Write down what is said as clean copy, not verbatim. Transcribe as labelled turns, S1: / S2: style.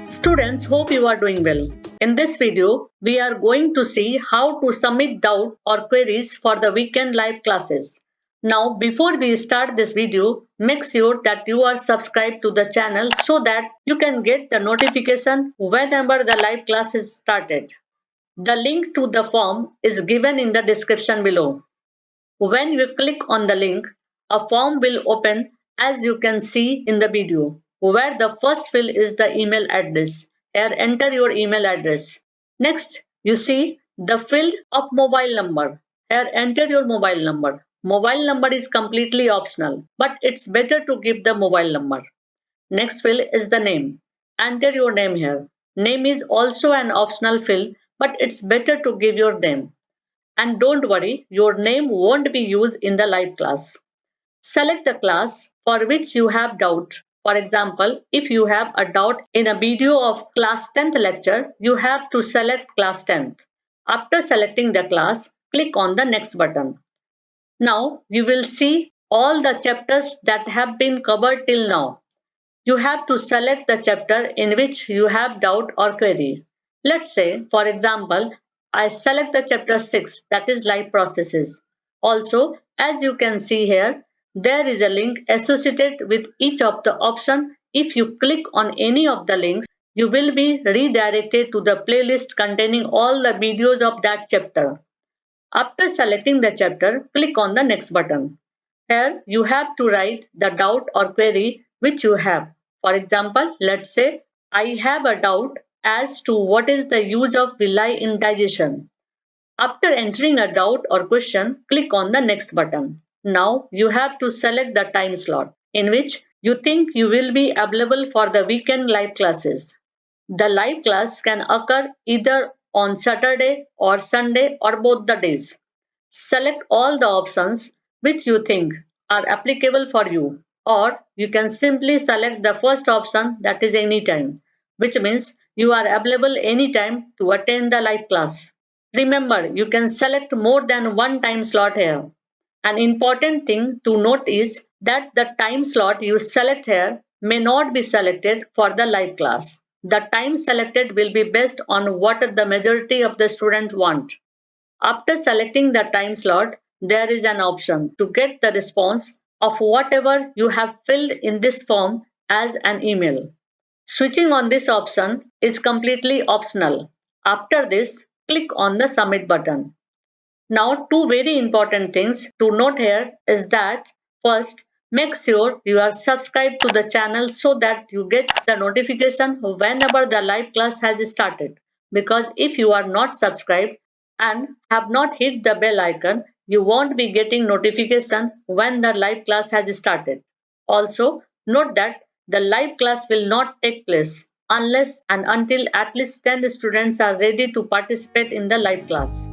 S1: Students, hope you are doing well. In this video, we are going to see how to submit doubt or queries for the weekend live classes. Now, before we start this video, make sure that you are subscribed to the channel so that you can get the notification whenever the live class is started. The link to the form is given in the description below. When you click on the link, a form will open as you can see in the video, where the first field is the email address. Here enter your email address. Next, you see the field of mobile number. Here enter your mobile number. Mobile number is completely optional, but it's better to give the mobile number. Next field is the name. Enter your name here. Name is also an optional field, but it's better to give your name. And don't worry, your name won't be used in the live class. Select the class for which you have doubt. For example, if you have a doubt in a video of class 10th lecture, you have to select class 10th. After selecting the class, click on the next button. Now you will see all the chapters that have been covered till now. You have to select the chapter in which you have doubt or query. Let's say, for example, I select the chapter 6, that is live processes. Also, as you can see here, there is a link associated with each of the option. If you click on any of the links, you will be redirected to the playlist containing all the videos of that chapter. After selecting the chapter, click on the next button. Here you have to write the doubt or query which you have. For example, let's say I have a doubt as to what is the use of villi in digestion. After entering a doubt or question, click on the next button. Now you have to select the time slot in which you think you will be available for the weekend live classes. The live class can occur either on Saturday or Sunday or both the days. Select all the options which you think are applicable for you, or you can simply select the first option, that is anytime, which means you are available anytime to attend the live class. Remember, you can select more than one time slot here. An important thing to note is that the time slot you select here may not be selected for the live class. The time selected will be based on what the majority of the students want. After selecting the time slot, there is an option to get the response of whatever you have filled in this form as an email. Switching on this option is completely optional. After this, click on the submit button. Now, two very important things to note here is that first, make sure you are subscribed to the channel so that you get the notification whenever the live class has started. Because if you are not subscribed and have not hit the bell icon, you won't be getting notification when the live class has started. Also, note that the live class will not take place unless and until at least 10 students are ready to participate in the live class.